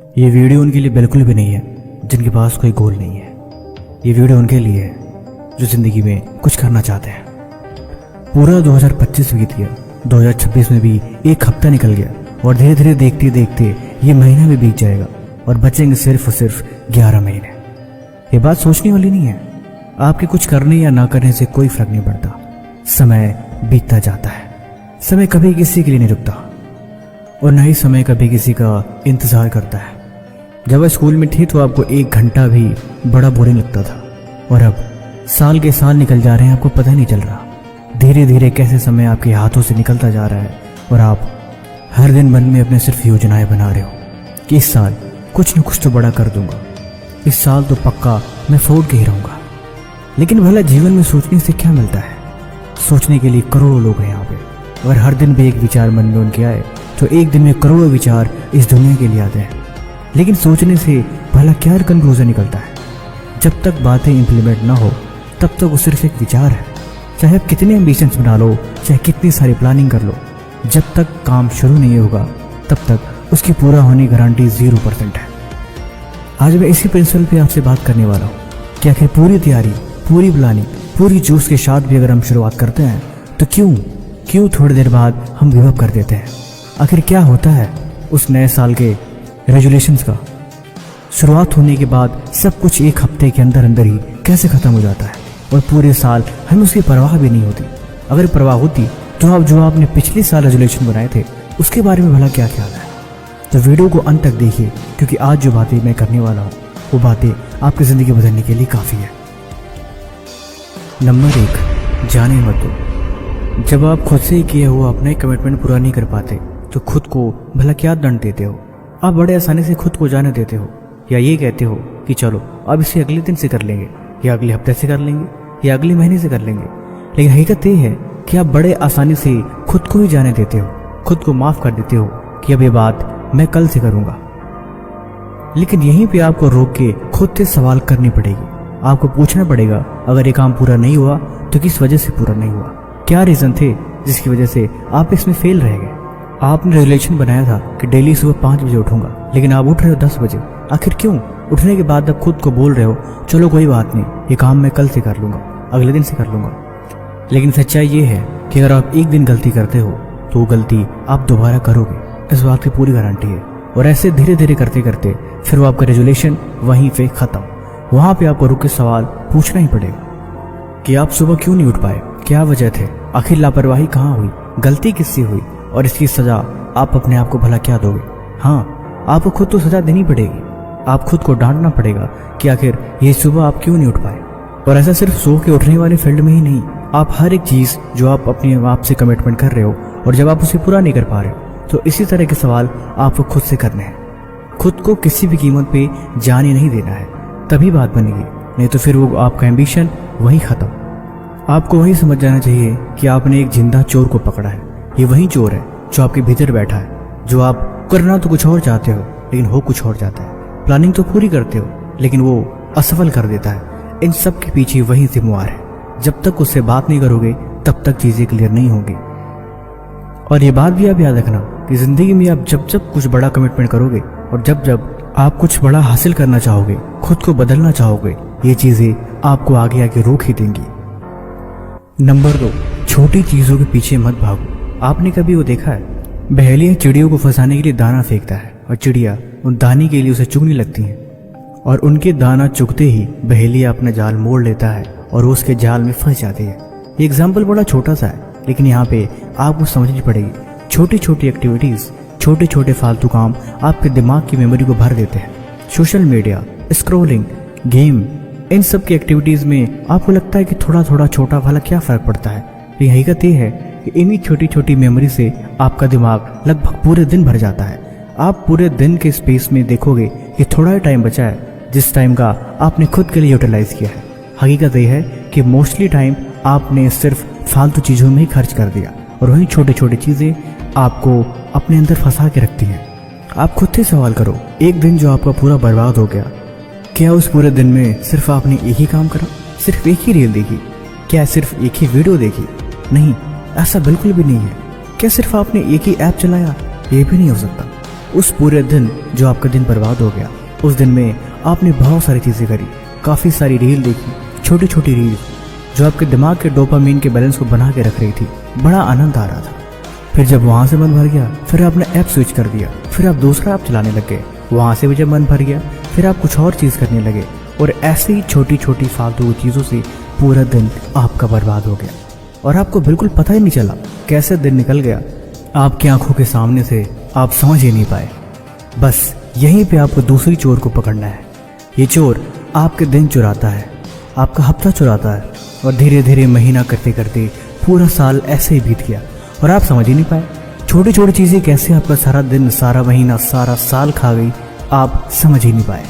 ये वीडियो उनके लिए बिल्कुल भी नहीं है जिनके पास कोई गोल नहीं है। ये वीडियो उनके लिए है जो ज़िंदगी में कुछ करना चाहते हैं। पूरा 2025 बीत गया, 2026 में भी एक हफ्ता निकल गया और धीरे धीरे देखते देखते ये महीना भी बीत जाएगा और बचेंगे सिर्फ और सिर्फ 11 महीने। ये बात सोचने वाली नहीं है। आपके कुछ करने या ना करने से कोई फर्क नहीं पड़ता। समय बीतता जाता है। समय कभी किसी के लिए नहीं रुकता और न ही समय कभी किसी का इंतजार करता है। जब आप स्कूल में थे तो आपको 1 घंटा भी बड़ा बोरिंग लगता था और अब साल के साल निकल जा रहे हैं, आपको पता ही नहीं चल रहा। धीरे धीरे कैसे समय आपके हाथों से निकलता जा रहा है और आप हर दिन मन में अपने सिर्फ योजनाएं बना रहे हो कि इस साल कुछ न कुछ तो बड़ा कर दूंगा, इस साल तो पक्का मैं फोड़ के ही रहूंगा। लेकिन भला जीवन में सोचने से क्या मिलता है? सोचने के लिए करोड़ों लोग हैं यहाँ पे। अगर हर दिन भी एक विचार मन में उनके आए तो एक दिन में करोड़ों विचार इस दुनिया के लिए आते हैं। लेकिन सोचने से भला क्या कंक्लूजन निकलता है? जब तक बातें इंप्लीमेंट ना हो तब तक वो सिर्फ एक विचार है। चाहे आप कितने एम्बिशंस बना लो, चाहे कितनी सारी प्लानिंग कर लो, जब तक काम शुरू नहीं होगा तब तक उसकी पूरा होने की गारंटी 0% है। आज मैं इसी प्रिंसिपल पे आपसे बात करने वाला हूँ कि आखिर पूरी तैयारी, पूरी प्लानिंग, पूरी जोश के साथ भी अगर हम शुरुआत करते हैं तो क्यों थोड़ी देर बाद हम गिव अप कर देते हैं? आखिर क्या होता है उस नए साल के रेजुलेशंस का? शुरुआत होने के बाद सब कुछ एक हफ्ते के अंदर अंदर ही कैसे खत्म हो जाता है और पूरे साल हमें उसकी परवाह भी नहीं होती। अगर परवाह होती तो आप जो आपने पिछले साल रेजुलेशन बनाए थे उसके बारे में भला क्या ख्याल है? तो वीडियो को अंत तक देखिए क्योंकि आज जो बातें मैं करने वाला हूँ वो बातें आपकी ज़िंदगी बदलने के लिए काफ़ी है। नंबर 1, जाने मत दो। जब आप खुद से ही किए हुआ अपना कमिटमेंट पूरा नहीं कर पाते तो खुद को भला क्या दंड देते हो? आप बड़े आसानी से खुद को जाने देते हो या ये कहते हो कि चलो अब इसे अगले दिन से कर लेंगे या अगले हफ्ते से कर लेंगे या अगले महीने से कर लेंगे। लेकिन हकीकत ये है कि आप बड़े आसानी से खुद को ही जाने देते हो, खुद को माफ़ कर देते हो कि अब ये बात मैं कल से करूँगा। लेकिन यहीं पे आपको रोक के खुद से सवाल करनी पड़ेगी। आपको पूछना पड़ेगा अगर ये काम पूरा नहीं हुआ तो किस वजह से पूरा नहीं हुआ, क्या रीज़न थे जिसकी वजह से आप इसमें फेल रह गए। आपने रेजुलेशन बनाया था कि डेली सुबह 5 बजे उठूंगा, लेकिन आप उठ रहे हो 10 बजे। आखिर क्यों? उठने के बाद आप खुद को बोल रहे हो चलो कोई बात नहीं, ये काम मैं कल से कर लूँगा, अगले दिन से कर लूँगा। लेकिन सच्चाई ये है कि अगर आप एक दिन गलती करते हो तो वो गलती आप दोबारा करोगे, इस बात की पूरी गारंटी है। और ऐसे धीरे धीरे करते करते फिर वो आपका रेजुलेशन वहीं पे ख़त्म। वहाँ पे आपको रुक के सवाल पूछना ही पड़ेगा कि आप सुबह क्यों नहीं उठ पाए, क्या वजह थे, आखिर लापरवाही कहाँ हुई, गलती किससे हुई और इसकी सज़ा आप अपने आप को भला क्या दोगे? हाँ, आपको खुद तो सज़ा देनी पड़ेगी। आप खुद को डांटना पड़ेगा कि आखिर ये सुबह आप क्यों नहीं उठ पाए। और ऐसा सिर्फ सो के उठने वाले फील्ड में ही नहीं, आप हर एक चीज़ जो आप अपने आप से कमिटमेंट कर रहे हो और जब आप उसे पूरा नहीं कर पा रहे हो तो इसी तरह के सवाल आपको खुद से करने हैं। खुद को किसी भी कीमत पे जाने नहीं देना है, तभी बात बनेगी, नहीं तो फिर वो आपका एम्बिशन वही ख़त्म। आपको वही समझ जाना चाहिए कि आपने एक जिंदा चोर को पकड़ा है। ये वही चोर है जो आपके भीतर बैठा है, जो आप करना तो कुछ और चाहते हो लेकिन हो कुछ और जाता है। प्लानिंग तो पूरी करते हो लेकिन वो असफल कर देता है। इन सब के पीछे वही जिम्मेवार है। जब तक उससे बात नहीं करोगे तब तक चीज़ें क्लियर नहीं होंगी। और ये बात भी आप याद रखना कि ज़िंदगी में आप जब जब कुछ बड़ा कमिटमेंट करोगे और जब जब आप कुछ बड़ा हासिल करना चाहोगे, खुद को बदलना चाहोगे, ये चीज़ें आपको आगे आगे रोक ही देंगी। नंबर 2, छोटी चीज़ों के पीछे मत भागो। आपने कभी वो देखा है, बहेलियाँ चिड़ियों को फंसाने के लिए दाना फेंकता है और चिड़िया उन दाने के लिए उसे चुगने लगती हैं और उनके दाना चुगते ही बहेलिया अपना जाल मोड़ लेता है और वो उसके जाल में फंस जाती है। ये एग्जाम्पल बड़ा छोटा सा है लेकिन यहाँ पे आपको समझनी पड़ेगी। छोटी छोटी एक्टिविटीज़, छोटे छोटे फालतू काम आपके दिमाग की मेमोरी को भर देते हैं। सोशल मीडिया, स्क्रॉलिंग, गेम, इन सब की एक्टिविटीज़ में आपको लगता है कि थोड़ा थोड़ा छोटा भला क्या फ़र्क पड़ता है। ये हकीकत ये है कि इन्हीं छोटी छोटी मेमोरी से आपका दिमाग लगभग पूरे दिन भर जाता है। आप पूरे दिन के स्पेस में देखोगे कि थोड़ा ही टाइम बचा है जिस टाइम का आपने खुद के लिए यूटिलाइज किया है। हकीकत ये है कि मोस्टली टाइम आपने सिर्फ फालतू चीज़ों में ही खर्च कर दिया और वही छोटी छोटी चीज़ें आपको अपने अंदर फंसा के रखती हैं। आप खुद से सवाल करो, एक दिन जो आपका पूरा बर्बाद हो गया, क्या उस पूरे दिन में सिर्फ आपने एक ही काम करा, सिर्फ एक ही रील देखी, क्या सिर्फ एक ही वीडियो देखी? नहीं, ऐसा बिल्कुल भी नहीं है। क्या सिर्फ आपने एक ही ऐप चलाया? ये भी नहीं हो सकता। उस पूरे दिन जो आपका दिन बर्बाद हो गया, उस दिन में आपने बहुत सारी चीज़ें करी, काफ़ी सारी रील देखी, छोटी छोटी रील जो आपके दिमाग के डोपामीन के बैलेंस को बना के रख रही थी। बड़ा आनंद आ रहा था। फिर जब वहाँ से मन भर गया, फिर आपने ऐप स्विच कर दिया, फिर आप दूसरा ऐप चलाने लग गए। वहाँ से भी जब मन भर गया, फिर आप कुछ और चीज़ करने लगे, और ऐसी ही छोटी छोटी फालतू चीज़ों से पूरा दिन आपका बर्बाद हो गया और आपको बिल्कुल पता ही नहीं चला कैसे दिन निकल गया। आपकी आंखों के सामने से आप समझ ही नहीं पाए। बस यहीं पे आपको दूसरी चोर को पकड़ना है। ये चोर आपके दिन चुराता है, आपका हफ्ता चुराता है, और धीरे धीरे महीना करते करते पूरा साल ऐसे ही बीत गया और आप समझ ही नहीं पाए। छोटी छोटी चीज़ें कैसे आपका सारा दिन, सारा महीना, सारा साल खा गई, आप समझ ही नहीं पाए।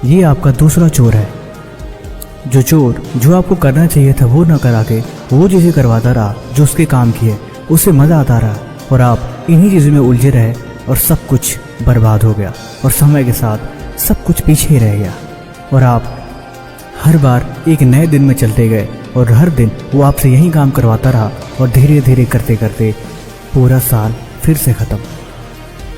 ये आपका दूसरा चोर है। जो चोर जो आपको करना चाहिए था वो ना करा के वो चीज़ें करवाता रहा जो उसके काम की है, उससे मज़ा आता रहा, और आप इन्हीं चीज़ों में उलझे रहे और सब कुछ बर्बाद हो गया, और समय के साथ सब कुछ पीछे ही रह गया। और आप हर बार एक नए दिन में चलते गए और हर दिन वो आपसे यही काम करवाता रहा, और धीरे धीरे करते करते पूरा साल फिर से ख़त्म।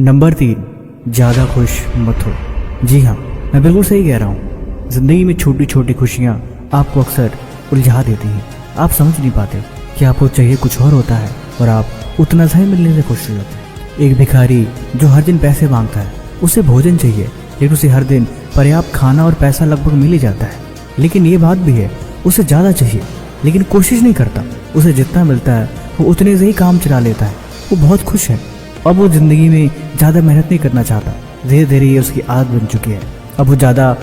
नंबर 3, ज़्यादा खुश मत हो। जी हाँ, मैं बिल्कुल सही कह रहा हूँ। ज़िंदगी में छोटी छोटी खुशियाँ आपको अक्सर उलझा देती हैं। आप समझ नहीं पाते कि आपको चाहिए कुछ और होता है, और आप उतना सही मिलने से खुश हो जाते हैं। एक भिखारी जो हर दिन पैसे मांगता है, उसे भोजन चाहिए, लेकिन उसे हर दिन पर्याप्त खाना और पैसा लगभग मिल ही जाता है। लेकिन ये बात भी है, उसे ज़्यादा चाहिए लेकिन कोशिश नहीं करता। उसे जितना मिलता है वो उतने से ही काम चला लेता है। वो बहुत खुश है। अब वो ज़िंदगी में ज़्यादा मेहनत नहीं करना चाहता। धीरे धीरे ये उसकी आदत बन चुकी है। अब वो ज़्यादा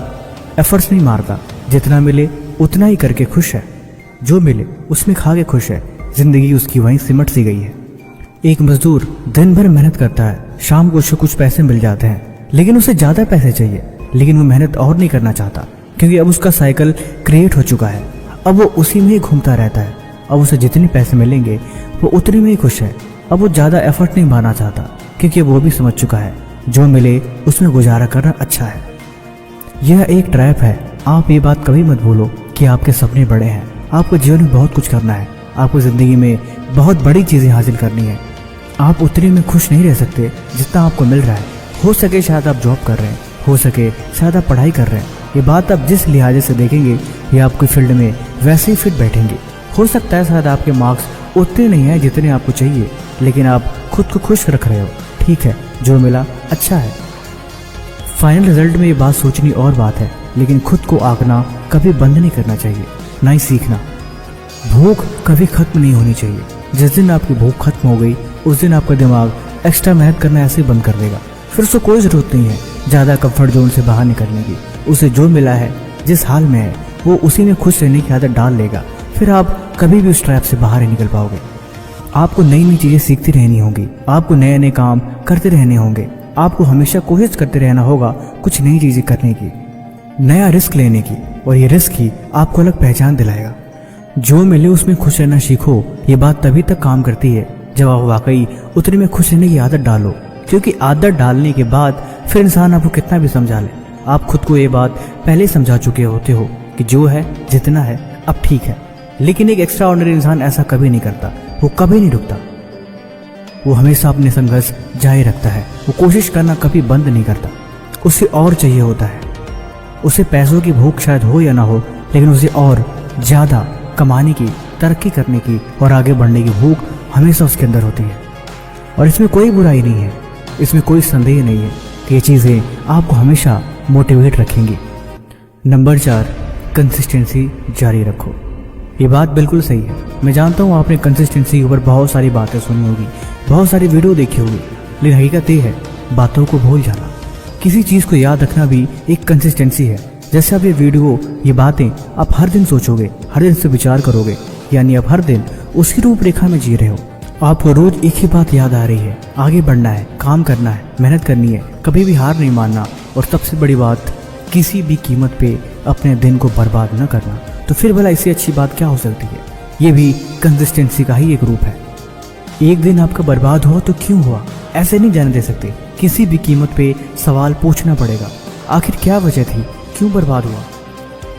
एफर्ट्स नहीं मारता, जितना मिले उतना ही करके खुश है। जो मिले उसमें खा के खुश है। ज़िंदगी उसकी वहीं सिमट सी गई है। एक मजदूर दिन भर मेहनत करता है, शाम को उसे कुछ पैसे मिल जाते हैं, लेकिन उसे ज़्यादा पैसे चाहिए, लेकिन वो मेहनत और नहीं करना चाहता, क्योंकि अब उसका साइकिल क्रिएट हो चुका है। अब वो उसी में ही घूमता रहता है। अब उसे जितने पैसे मिलेंगे वो उतने में ही खुश है। अब वो ज़्यादा एफर्ट नहीं मारना चाहता, क्योंकि वो भी समझ चुका है जो मिले उसमें गुजारा करना अच्छा है। यह एक ट्रैप है। आप ये बात कभी मत भूलो कि आपके सपने बड़े हैं। आपको जीवन में बहुत कुछ करना है। आपको ज़िंदगी में बहुत बड़ी चीज़ें हासिल करनी है। आप उतने में खुश नहीं रह सकते जितना आपको मिल रहा है। हो सके शायद आप जॉब कर रहे हैं, हो सके शायद आप पढ़ाई कर रहे हैं। ये बात आप जिस लिहाजे से देखेंगे ये आपकी फील्ड में वैसे ही फिट बैठेंगे। हो सकता है शायद आपके मार्क्स उतने नहीं हैं जितने आपको चाहिए, लेकिन आप खुद को खुश रख रहे हो। ठीक है, जो मिला अच्छा है। फाइनल रिजल्ट में ये बात सोचनी और बात है, लेकिन खुद को आंकना कभी बंद नहीं करना चाहिए, ना ही सीखना। भूख कभी खत्म नहीं होनी चाहिए। जिस दिन आपकी भूख खत्म हो गई उस दिन आपका दिमाग एक्स्ट्रा मेहनत करना ऐसे बंद कर देगा। फिर उसको कोई ज़रूरत नहीं है ज़्यादा कंफर्ट जोन से बाहर निकलने की। उसे जो मिला है, जिस हाल में है, वो उसी में खुश रहने की आदत डाल लेगा। फिर आप कभी भी उस ट्रैप से बाहर नहीं निकल पाओगे। आपको नई नई चीज़ें सीखती रहनी होंगी। आपको नए नए काम करते रहने होंगे। आपको हमेशा कोशिश करते रहना होगा कुछ नई चीज़ें करने की, नया रिस्क लेने की, और ये रिस्क ही आपको अलग पहचान दिलाएगा। जो मिले उसमें खुश रहना सीखो। ये बात तभी तक काम करती है जब आप वाकई उतने में खुश रहने की आदत डालो, क्योंकि आदत डालने के बाद फिर इंसान आपको कितना भी समझा ले, आप खुद को ये बात पहले ही समझा चुके होते हो कि जो है जितना है अब ठीक है। लेकिन एक एक्स्ट्रा ऑर्डिनरी इंसान ऐसा कभी नहीं करता। वो कभी नहीं रुकता। वो हमेशा अपने संघर्ष जारी रखता है। वो कोशिश करना कभी बंद नहीं करता। उसे और चाहिए होता है। उसे पैसों की भूख शायद हो या ना हो, लेकिन उसे और ज़्यादा कमाने की, तरक्की करने की और आगे बढ़ने की भूख हमेशा उसके अंदर होती है। और इसमें कोई बुराई नहीं है, इसमें कोई संदेह नहीं है कि ये चीज़ें आपको हमेशा मोटिवेट रखेंगी। नंबर 4, कंसिस्टेंसी जारी रखो। ये बात बिल्कुल सही है। मैं जानता हूँ आपने कंसिस्टेंसी के ऊपर बहुत सारी बातें सुनी होगी, बहुत सारी वीडियो देखी होगी, लेकिन हकीकत ये है बातों को भूल जाना। किसी चीज़ को याद रखना भी एक कंसिस्टेंसी है। जैसे आप ये वीडियो, ये बातें आप हर दिन सोचोगे, हर दिन से विचार करोगे, यानी आप हर दिन उसी रूपरेखा में जी रहे हो। आपको रोज एक ही बात याद आ रही है, आगे बढ़ना है, काम करना है, मेहनत करनी है, कभी भी हार नहीं मानना, और सबसे बड़ी बात, किसी भी कीमत पे अपने दिन को बर्बाद न करना। तो फिर भला इससे अच्छी बात क्या हो सकती है। ये भी कंसिस्टेंसी का ही एक रूप है। एक दिन आपका बर्बाद हुआ तो क्यों हुआ, ऐसे नहीं जाने दे सकते। किसी भी कीमत पे सवाल पूछना पड़ेगा, आखिर क्या वजह थी, क्यों बर्बाद हुआ।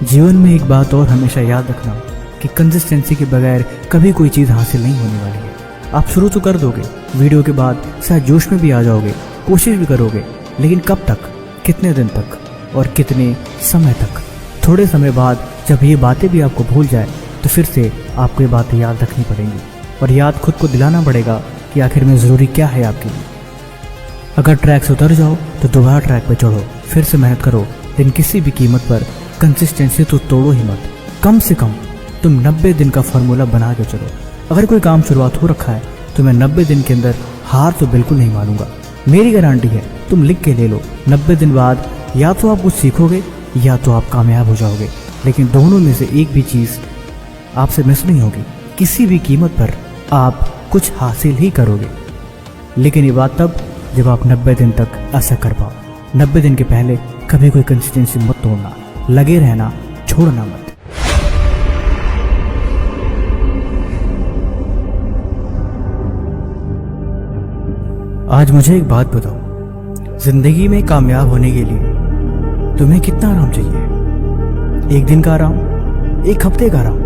जीवन में एक बात और हमेशा याद रखना कि कंसिस्टेंसी के बगैर कभी कोई चीज़ हासिल नहीं होने वाली है। आप शुरू तो कर दोगे, वीडियो के बाद शायद जोश में भी आ जाओगे, कोशिश भी करोगे, लेकिन कब तक, कितने दिन तक और कितने समय तक? थोड़े समय बाद जब ये बातें भी आपको भूल जाए तो फिर से आपको ये बातें याद रखनी पड़ेंगी और याद खुद को दिलाना पड़ेगा कि आखिर में ज़रूरी क्या है आपके लिए। अगर ट्रैक से उतर जाओ तो दोबारा ट्रैक पर चढ़ो, फिर से मेहनत करो, लेकिन किसी भी कीमत पर कंसिस्टेंसी तो तोड़ो ही मत। कम से कम तुम 90 दिन का फार्मूला बना के चलो। अगर कोई काम शुरुआत हो रखा है तो मैं 90 दिन के अंदर हार तो बिल्कुल नहीं मानूंगा। मेरी गारंटी है, तुम लिख के ले लो, 90 दिन बाद या तो आप कुछ सीखोगे या तो आप कामयाब हो जाओगे, लेकिन दोनों में से एक भी चीज़ आपसे मिस नहीं होगी। किसी भी कीमत पर आप कुछ हासिल ही करोगे, लेकिन ये बात तब जब आप 90 दिन तक ऐसा कर पाओ। 90 दिन के पहले कभी कोई कंसिस्टेंसी मत तोड़ना, लगे रहना, छोड़ना मत। आज मुझे एक बात बताओ, जिंदगी में कामयाब होने के लिए तुम्हें कितना आराम चाहिए? 1 दिन का आराम, 1 हफ्ते का आराम,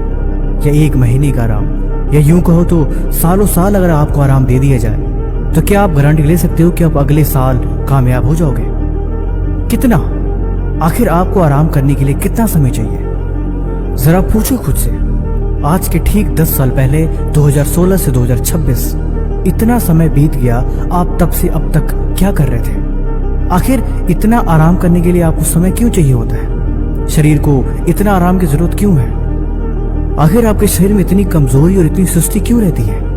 या 1 महीने का आराम, या यूं कहो तो सालों साल अगर आपको आराम दे दिया जाए तो क्या आप गारंटी ले सकते हो कि आप अगले साल कामयाब हो जाओगे? कितना? आखिर आपको आराम करने के लिए कितना समय चाहिए? जरा पूछो खुद से। आज के ठीक 10 साल पहले 2016 से 2026 इतना समय बीत गया, आप तब से अब तक क्या कर रहे थे? आखिर इतना आराम करने के लिए आपको समय क्यों चाहिए होता है? शरीर को इतना आराम की जरूरत क्यों है? आखिर आपके शरीर में इतनी कमजोरी और इतनी सुस्ती क्यों रहती है?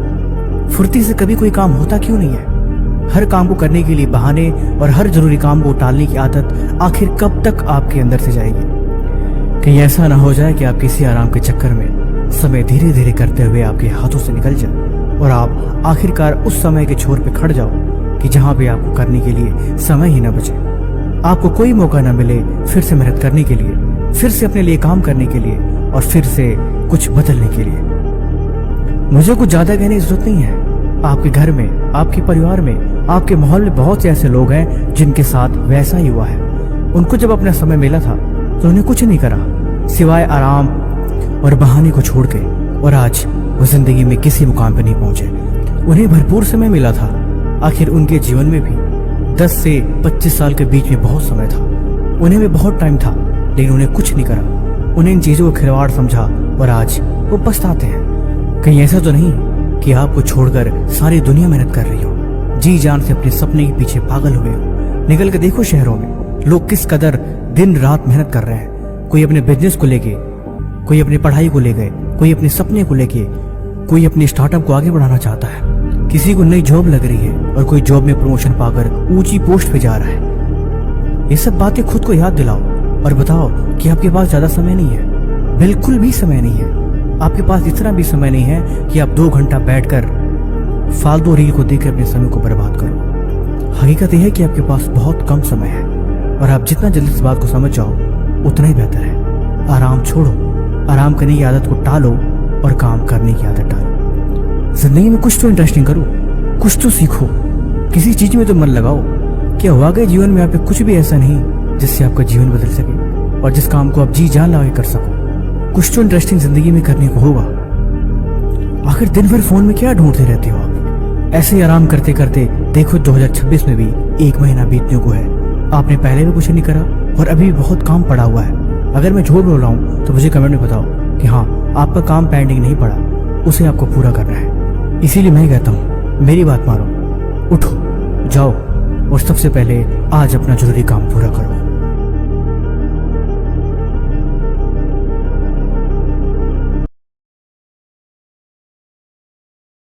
फुर्ती से कभी कोई काम होता क्यों नहीं है? हर काम को करने के लिए बहाने और हर जरूरी काम को टालने की आदत आखिर कब तक आपके अंदर से जाएगी? कहीं ऐसा ना हो जाए कि आप किसी आराम के चक्कर में समय धीरे धीरे करते हुए आपके हाथों से निकल जाए और आप आखिरकार उस समय के छोर पे खड़ जाओ कि जहां पे आपको करने के लिए समय ही ना बचे। आपको कोई मौका ना मिले फिर से मेहनत करने के लिए, फिर से अपने लिए काम करने के लिए और फिर से कुछ बदलने के लिए। मुझे कुछ ज्यादा कहने की जरूरत नहीं है। आपके घर में, आपके परिवार में, आपके माहौल में बहुत से ऐसे लोग हैं जिनके साथ वैसा ही हुआ है। उनको जब अपना समय मिला था तो उन्हें कुछ नहीं करा सिवाय आराम और बहाने को छोड़ के, और आज वो जिंदगी में किसी मुकाम पर नहीं पहुंचे। उन्हें भरपूर समय मिला था। आखिर उनके जीवन में भी 10 से 25 साल के बीच में बहुत समय था, उन्हें भी बहुत टाइम था, लेकिन उन्हें कुछ नहीं करा। उन्हें इन चीजों को खिलवाड़ समझा और आज वो पछताते हैं। कहीं ऐसा तो नहीं कि आपको छोड़कर सारी दुनिया मेहनत कर रही हो, जी जान से अपने सपने के पीछे पागल हुए हो। निकल के देखो शहरों में लोग किस कदर दिन रात मेहनत कर रहे हैं। कोई अपने बिजनेस को लेके, कोई अपनी पढ़ाई को ले गए, कोई अपने सपने को लेके, कोई अपने स्टार्टअप को आगे बढ़ाना चाहता है। किसी को नई जॉब लग रही है और कोई जॉब में प्रमोशन पाकर ऊंची पोस्ट पे जा रहा है। ये सब बातें खुद को याद दिलाओ और बताओ कि आपके पास ज्यादा समय नहीं है, बिल्कुल भी समय नहीं है। आपके पास इतना भी समय नहीं है कि आप 2 घंटा बैठकर फालतू रील को देखकर अपने समय को बर्बाद करो। हकीकत यह है कि आपके पास बहुत कम समय है और आप जितना जल्दी इस बात को समझ जाओ उतना ही बेहतर है। आराम छोड़ो, आराम करने की आदत को टालो और काम करने की आदत डालो। जिंदगी में कुछ तो इंटरेस्टिंग करो, कुछ तो सीखो, किसी चीज में तो मन लगाओ। क्या वाकई जीवन में आप कुछ भी ऐसा नहीं जिससे आपका जीवन बदल सके और जिस काम को आप जी जान लगा के कर सको? कुछ तो इंटरेस्टिंग जिंदगी में करने को होगा। आखिर दिन भर फोन में क्या ढूंढते रहते हो आप? ऐसे ही आराम करते करते देखो 2026 में भी 1 महीना बीतने को है। आपने पहले भी कुछ नहीं करा और अभी भी बहुत काम पड़ा हुआ है। अगर मैं झूठ बोल रहा हूँ तो मुझे कमेंट में बताओ कि हाँ, आपका काम पेंडिंग नहीं पड़ा, उसे आपको पूरा करना है। इसीलिए मैं कहता हूँ, मेरी बात मानो, उठो, जाओ और सबसे पहले आज अपना जरूरी काम पूरा करो।